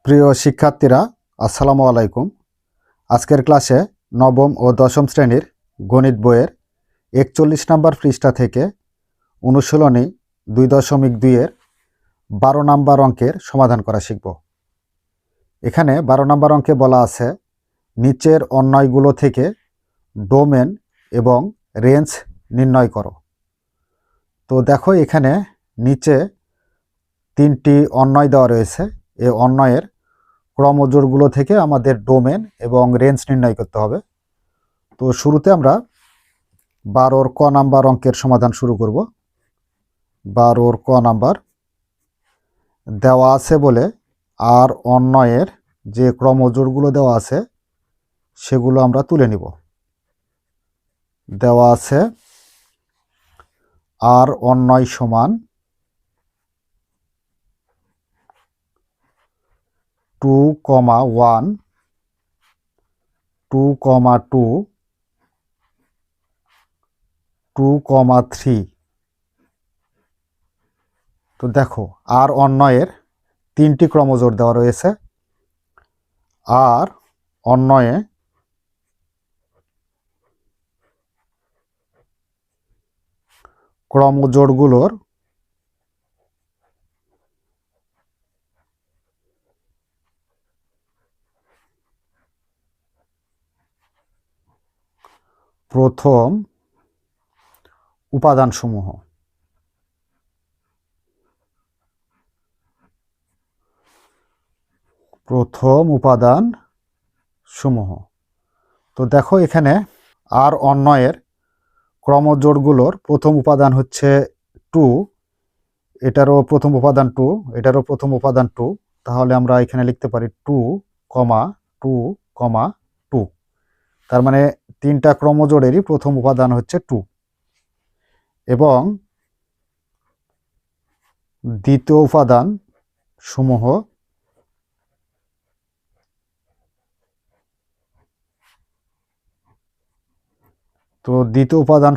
প্রিয় শিক্ষার্থীরা, আসসালামু আলাইকুম। আজকের ক্লাসে নবম ও দশম শ্রেণীর গণিত বইয়ের ৪১ নম্বর পৃষ্ঠা থেকে অনুশীলনী ২.২-এর ১২ নম্বর অঙ্কের সমাধান করা শিখব। এখানে ১২ নম্বর অঙ্কে বলা আছে, নিচের অন্বয়গুলো থেকে ডোমেন এবং রেঞ্জ নির্ণয় করো। তো দেখো, এখানে নিচে ৩টি অন্বয় দেওয়া রয়েছে। এই অন্বয়ের ক্রমজোড়গুলো থেকে আমাদের ডোমেন এবং রেঞ্জ নির্ণয় করতে হবে। তো শুরুতে আমরা ১২ ক নাম্বার অঙ্কের সমাধান শুরু করব। ১২ ক নাম্বার দেওয়া আছে বলে আর অন্বয়ের যে ক্রমজোড়গুলো দেওয়া আছে সেগুলো আমরা তুলে নিব। দেওয়া আছে আর অন্বয় সমান 2,1 2,2 2,3। তো দেখো, আর অন্বয়ের 3টি ক্রমজোড় দেওয়া রয়েছে। আর অন্বয়ে ক্রমজোড়গুলোর প্রথম উপাদানসমূহ। তো দেখো, এখানে আর অন্বয়ের ক্রমজোড়গুলোর প্রথম উপাদান হচ্ছে 2, এটারও প্রথম উপাদান 2, এটারও প্রথম উপাদান 2। তাহলে আমরা এখানে লিখতে পারি 2, 2, 2। তার মানে 3টা ক্রমজোড়েরই প্রথম উপাদান হচ্ছে 2। এবং দ্বিতীয় উপাদান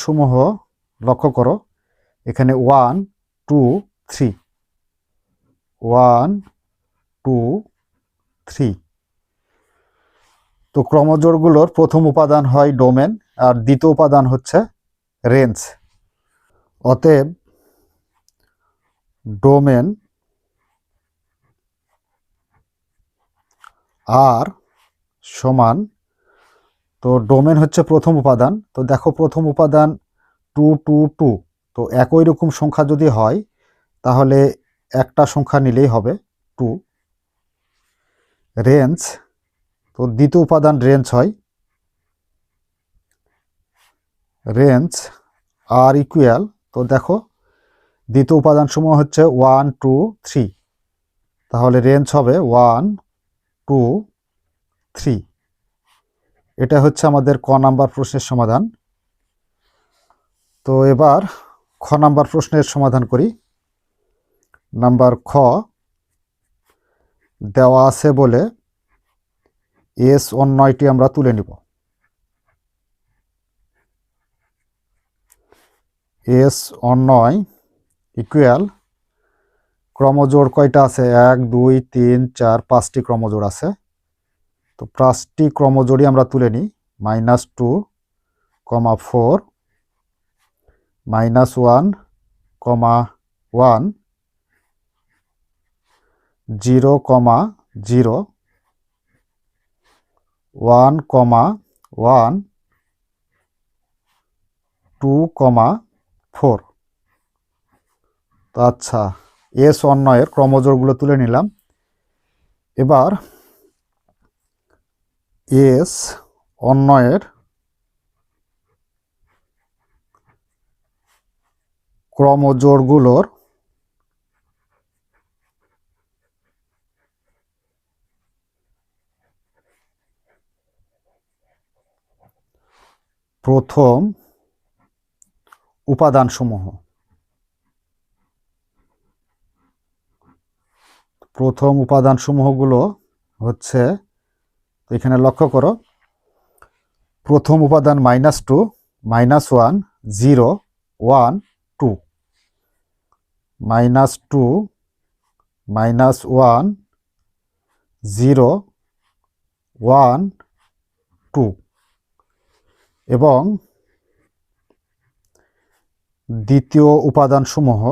সমূহ লক্ষ্য করো, এখানে 1, 2, 3, 1, 2, 3। তো ক্রমজোড়গুলোর প্রথম উপাদান হয় ডোমেন আর দ্বিতীয় উপাদান হচ্ছে রেঞ্জ। অতএব ডোমেন আর সমান, তো ডোমেন হচ্ছে প্রথম উপাদান। তো দেখো, প্রথম উপাদান 2, 2, 2। তো একই রকম সংখ্যা যদি হয় তাহলে একটা সংখ্যা নিলেই হবে 2। রেঞ্জ, তো দ্বিতীয় উপাদান রেঞ্জ হয়। রেঞ্জ আর ইকুয়াল, তো দেখো দ্বিতীয় উপাদান সমূহ হচ্ছে 1, 2, 3। তাহলে রেঞ্জ হবে 1, 2, 3। এটা হচ্ছে আমাদের ক নাম্বার প্রশ্নের সমাধান। তো এবার খ নাম্বার প্রশ্নের সমাধান করি। নাম্বার খ দেওয়া আছে বলে এস অন্বয়টি আমরা তুলে নিব। এস অন্বয় ইকুয়াল, ক্রমজোড় কয়টা আছে? 1, 2, 3, 4, 5টি ক্রমজোড় আছে। তো 5টি ক্রমজোড়ই আমরা তুলে নিই। -2, 4, -1, 1, 0, 0, 1, 1, 2, 4। তো আচ্ছা, এস অন্বয়ের ক্রমজোড়গুলো তুলে নিলাম। এবার এস অন্বয়ের ক্রমজোড়গুলোর প্রথম উপাদানসমূহ। প্রথম উপাদানসমূহগুলো হচ্ছে, এখানে লক্ষ্য করো, প্রথম উপাদান -2, -1, 0, 1, 2। -2, -1, 0 1 2 এবং দ্বিতীয় উপাদানসমূহ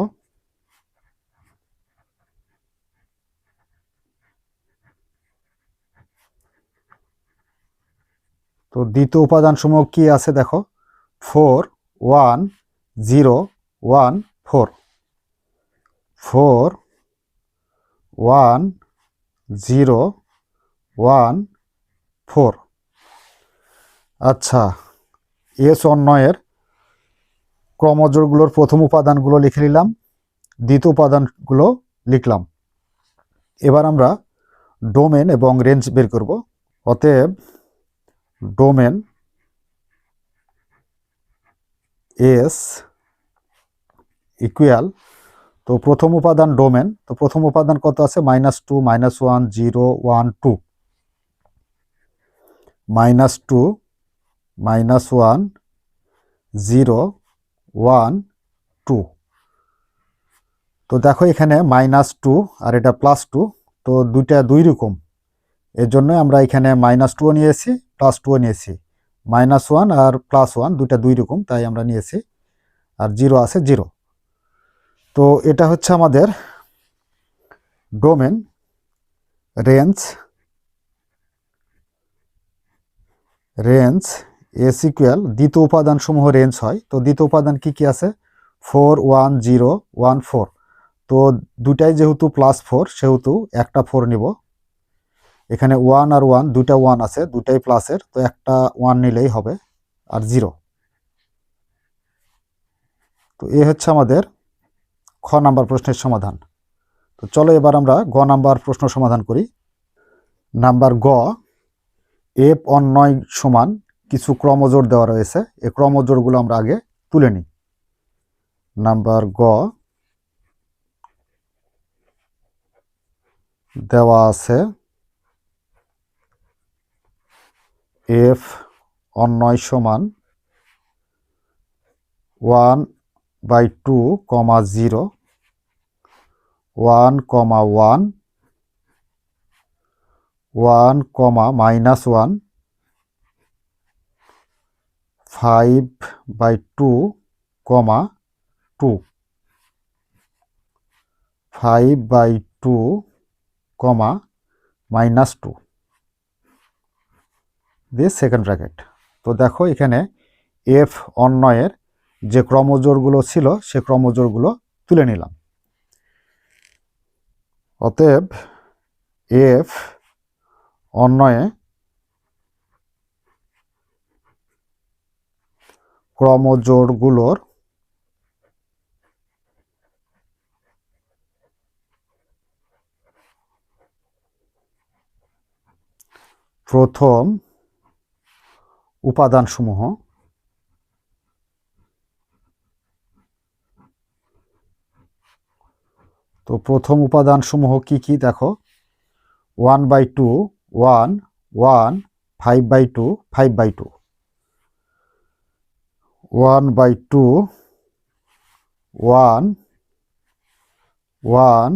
তো দ্বিতীয় উপাদানসমূহ কি আছে দেখো 4 1 0 1 4 4 1 0 1 4। আচ্ছা, এস অন্বয়ের ক্রমজোড়গুলোর প্রথম উপাদানগুলো লিখে নিলাম, দ্বিতীয় উপাদানগুলো লিখলাম। এবার আমরা ডোমেন এবং রেঞ্জ বের করব। অতএব ডোমেন এস ইকুয়াল, তো প্রথম উপাদান ডোমেন, তো প্রথম উপাদান কত আছে -2 -1 0 1 2 -2 -1 0 1 2। তো দেখো এখানে -2 আর এটা +2, তো দুইটা দুই রকম, এর জন্য আমরা এখানে -2ও নিয়েছি +2ও নিয়েছি। -1 আর +1 দুইটা দুই রকম, তাই আমরা নিয়েছি। আর 0 আছে 0। তো এটা হচ্ছে আমাদের ডোমেন। রেঞ্জ এস ইকুয়াল, দ্বিতীয় উপাদানসমূহ রেঞ্জ হয়। তো দ্বিতীয় উপাদান কি কি আছে 4 1 0 1 4। তো দুটাই যেহেতু +4 সেহেতু একটা 4 নিব। এখানে 1 আর 1 দুইটা 1 আছে, দুটাই প্লাসের, তো একটা 1 নিলেই হবে, আর 0। তো এ হচ্ছে আমাদের খ নাম্বার প্রশ্নের সমাধান। তো চলো এবার আমরা গ নাম্বার প্রশ্ন সমাধান করি। নাম্বার গ, এফ অন্বয় সমান কিছু ক্রমজোড় দেওয়া রয়েছে, এই ক্রমজোড়গুলো আমরা আগে তুলে নিই। নাম্বার গ দেওয়া আছে এফ অন্বয় সমান 1/2, 0 1, 1 1, -1 5/2, 2 5/2, -2 দিয়ে সেকেন্ড ব্র্যাকেট। তো দেখো এখানে এফ অন্বয়ের যে ক্রমজোড়গুলো ছিল সে ক্রমজোড়গুলো তুলে নিলাম। অতএব এফ অন্বয়ে ক্রমজোড়গুলোর প্রথম উপাদানসমূহ তো প্রথম উপাদানসমূহ কি কি দেখো 1/2 1 1 5/2 5/2 1/2 1 1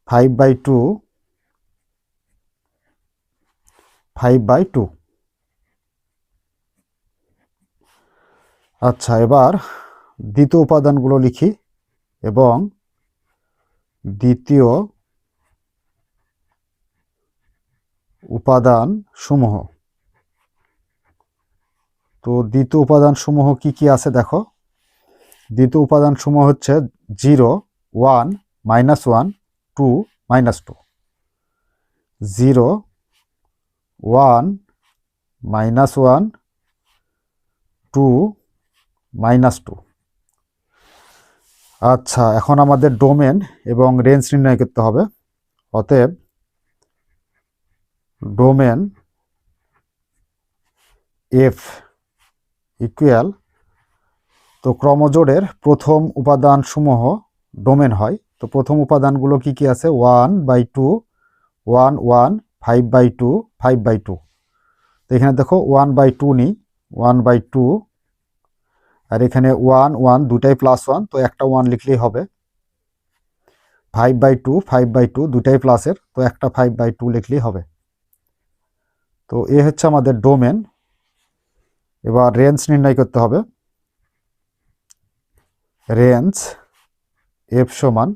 5/2 5/2। আচ্ছা, এবার দ্বিতীয় উপাদানগুলো লিখি এবং দ্বিতীয় উপাদান সমূহ, তো দ্বিতীয় উপাদান সমূহ কি কি আছে দেখো। দ্বিতীয় উপাদান সমূহ হচ্ছে 0 1 -1 2 -2 0 1 -1 2 -2। আচ্ছা, এখন আমাদের ডোমেন এবং রেঞ্জ নির্ণয় করতে হবে। অতএব ডোমেন এফ ইকুয়াল, তো ক্রমজোড়ের প্রথম উপাদানসমূহ ডোমেন হয়। তো প্রথম উপাদানগুলো কি কি আছে 1/2 1 1 5/2 5/2। তো এখানে দেখো 1/2 নিই 1/2, আর এখানে 1 1 দুটাই +1, তো একটা 1 লিখলেই হবে। 5/2 5/2 দুটাই প্লাসের, তো একটা 5/2 লিখলেই হবে। তো এ হচ্ছে আমাদের ডোমেন। এবার রেঞ্জ নির্ণয় করতে হবে। রেঞ্জ এফ সমান,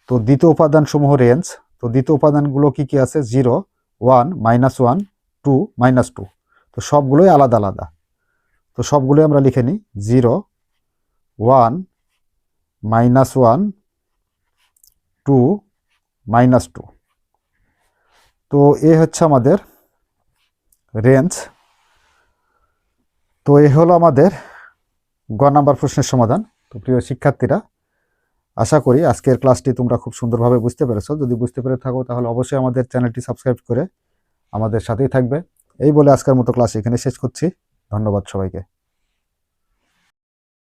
তো দ্বিতীয় উপাদান সমূহ রেঞ্জ, তো দ্বিতীয় উপাদানগুলো কি কি আছে, 0 1 -1 2 -2, তো সবগুলোই আলাদা আলাদা। তো সবগুলোই আমরা লিখে নিই, 0 1 -1 2 -2। তো এ হচ্ছে আমাদের রেঞ্জ। তো এ হলো আমাদের গ নাম্বার প্রশ্নের সমাধান। তো প্রিয় শিক্ষার্থীরা, আশা করি আজকের ক্লাসটি তোমরা খুব সুন্দরভাবে বুঝতে পেরেছো। যদি বুঝতে পেরে থাকো তাহলে অবশ্যই আমাদের চ্যানেলটি সাবস্ক্রাইব করে আমাদের সাথেই থাকবে। এই বলে আজকের মতো ক্লাস এখানে শেষ করছি। ধন্যবাদ সবাইকে।